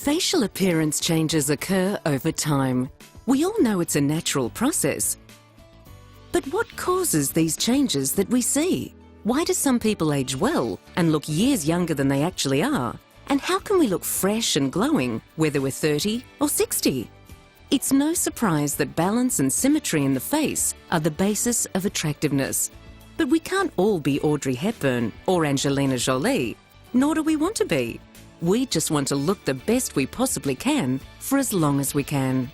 Facial appearance changes occur over time. We all know it's a natural process. But what causes these changes that we see? Why do some people age well and look years younger than they actually are? And how can we look fresh and glowing whether we're 30 or 60? It's no surprise that balance and symmetry in the face are the basis of attractiveness. But we can't all be Audrey Hepburn or Angelina Jolie, nor do we want to be. We just want to look the best we possibly can for as long as we can.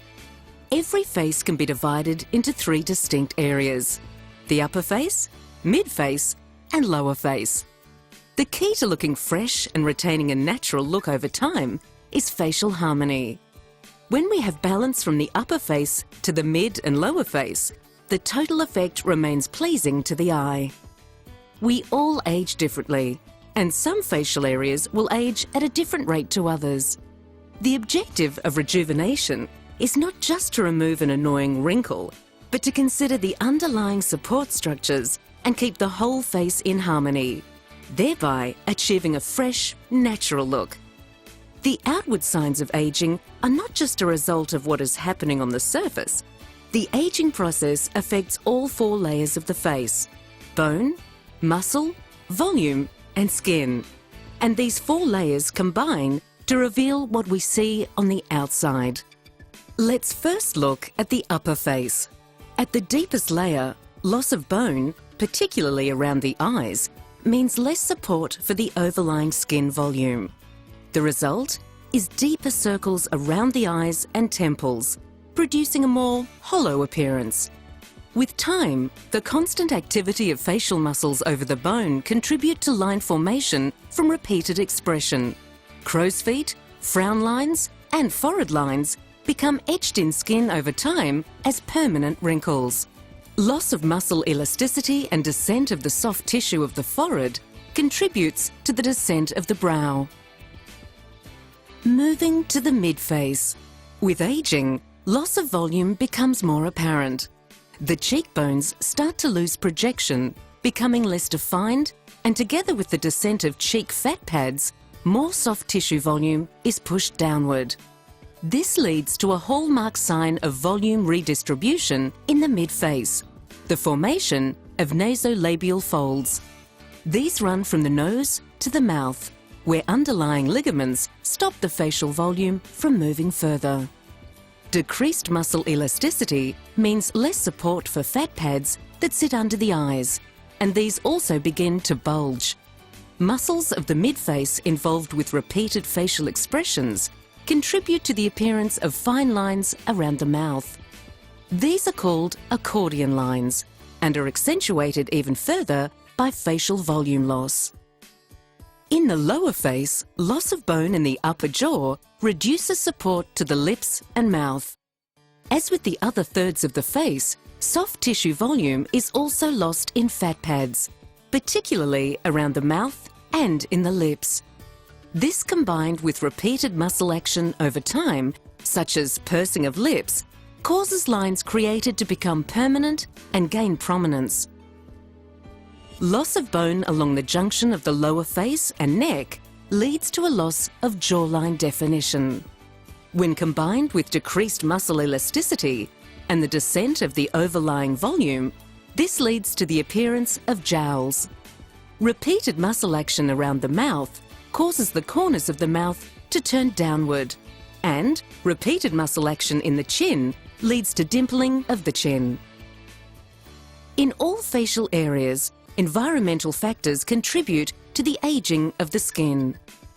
Every face can be divided into 3 distinct areas: the upper face, mid-face, and lower face. The key to looking fresh and retaining a natural look over time is facial harmony. When we have balance from the upper face to the mid and lower face, the total effect remains pleasing to the eye. We all age differently, and some facial areas will age at a different rate to others. The objective of rejuvenation is not just to remove an annoying wrinkle, but to consider the underlying support structures and keep the whole face in harmony, thereby achieving a fresh, natural look. The outward signs of aging are not just a result of what is happening on the surface. The aging process affects all 4 layers of the face: bone, muscle, volume, and skin. And these 4 layers combine to reveal what we see on the outside. Let's first look at the upper face. At the deepest layer, loss of bone, particularly around the eyes, means less support for the overlying skin volume. The result is deeper circles around the eyes and temples, producing a more hollow appearance. With time, the constant activity of facial muscles over the bone contribute to line formation from repeated expression. Crow's feet, frown lines, and forehead lines become etched in skin over time as permanent wrinkles. Loss of muscle elasticity and descent of the soft tissue of the forehead contributes to the descent of the brow. Moving to the mid-face. With aging, loss of volume becomes more apparent. The cheekbones start to lose projection, becoming less defined, and together with the descent of cheek fat pads, more soft tissue volume is pushed downward. This leads to a hallmark sign of volume redistribution in the mid-face, the formation of nasolabial folds. These run from the nose to the mouth, where underlying ligaments stop the facial volume from moving further. Decreased muscle elasticity means less support for fat pads that sit under the eyes, and these also begin to bulge. Muscles of the mid-face involved with repeated facial expressions contribute to the appearance of fine lines around the mouth. These are called accordion lines and are accentuated even further by facial volume loss. In the lower face, loss of bone in the upper jaw reduces support to the lips and mouth. As with the other thirds of the face, soft tissue volume is also lost in fat pads, particularly around the mouth and in the lips. This, combined with repeated muscle action over time, such as pursing of lips, causes lines created to become permanent and gain prominence. Loss of bone along the junction of the lower face and neck leads to a loss of jawline definition. When combined with decreased muscle elasticity and the descent of the overlying volume, this leads to the appearance of jowls. Repeated muscle action around the mouth causes the corners of the mouth to turn downward, and repeated muscle action in the chin leads to dimpling of the chin. In all facial areas, environmental factors contribute to the aging of the skin.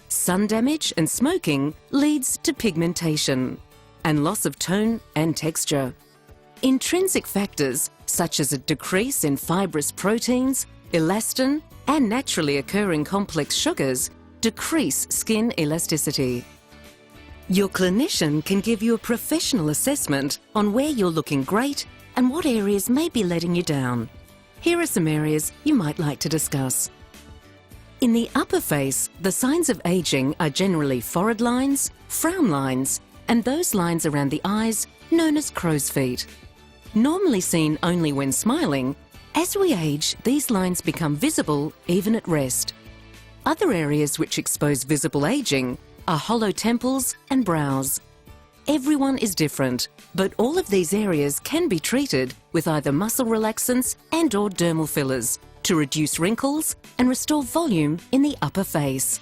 Sun damage and smoking leads to pigmentation and loss of tone and texture. Intrinsic factors such as a decrease in fibrous proteins, elastin, and naturally occurring complex sugars decrease skin elasticity. Your clinician can give you a professional assessment on where you're looking great and what areas may be letting you down. Here are some areas you might like to discuss. In the upper face, the signs of aging are generally forehead lines, frown lines, and those lines around the eyes known as crow's feet. Normally seen only when smiling, as we age, these lines become visible even at rest. Other areas which expose visible aging are hollow temples and brows. Everyone is different, but all of these areas can be treated with either muscle relaxants and/or dermal fillers to reduce wrinkles and restore volume in the upper face.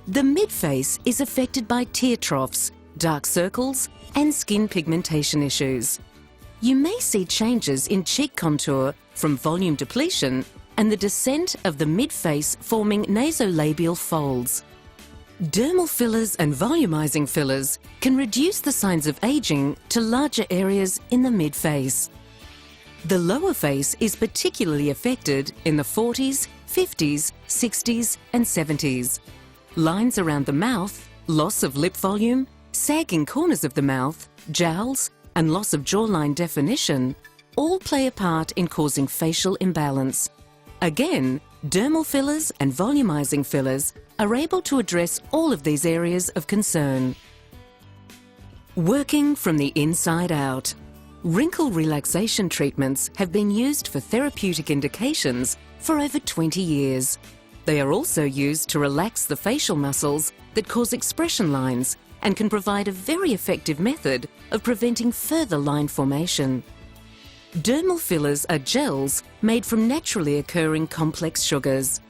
The mid-face is affected by tear troughs, dark circles, and skin pigmentation issues. You may see changes in cheek contour from volume depletion and the descent of the mid-face forming nasolabial folds. Dermal fillers and volumizing fillers can reduce the signs of aging to larger areas in the mid-face. The lower face is particularly affected in the 40s, 50s, 60s and 70s. Lines around the mouth, loss of lip volume, sagging corners of the mouth, jowls and loss of jawline definition all play a part in causing facial imbalance. Again, dermal fillers and volumizing fillers are able to address all of these areas of concern. Working from the inside out. Wrinkle relaxation treatments have been used for therapeutic indications for over 20 years. They are also used to relax the facial muscles that cause expression lines and can provide a very effective method of preventing further line formation. Dermal fillers are gels made from naturally occurring complex sugars.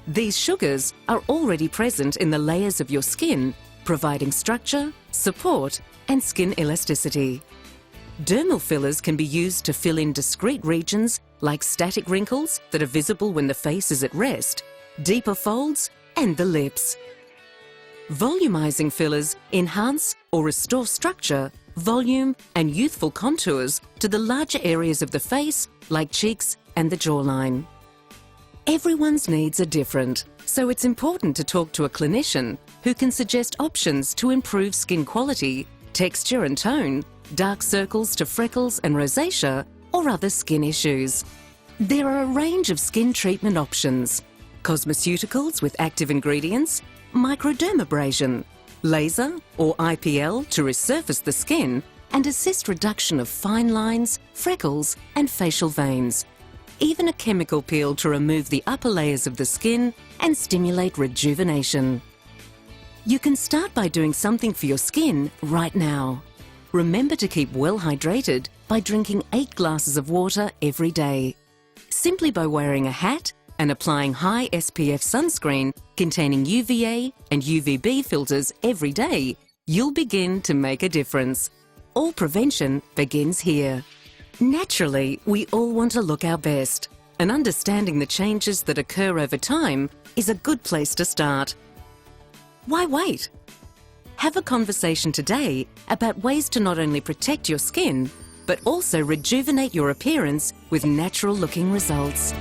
These sugars are already present in the layers of your skin, providing structure, support, and skin elasticity. Dermal fillers can be used to fill in discrete regions like static wrinkles that are visible when the face is at rest, deeper folds, and the lips. Volumizing fillers enhance or restore structure, volume, and youthful contours to the larger areas of the face like cheeks and the jawline. Everyone's needs are different, so it's important to talk to a clinician who can suggest options to improve skin quality, texture and tone, dark circles to freckles and rosacea, or other skin issues. There are a range of skin treatment options: cosmeceuticals with active ingredients, microdermabrasion, laser or IPL to resurface the skin and assist reduction of fine lines, freckles and facial veins. Even a chemical peel to remove the upper layers of the skin and stimulate rejuvenation. You can start by doing something for your skin right now. Remember to keep well hydrated by drinking 8 glasses of water every day. Simply by wearing a hat and applying high SPF sunscreen containing UVA and UVB filters every day, you'll begin to make a difference. All prevention begins here. Naturally, we all want to look our best, and understanding the changes that occur over time is a good place to start. Why wait? Have a conversation today about ways to not only protect your skin, but also rejuvenate your appearance with natural-looking results.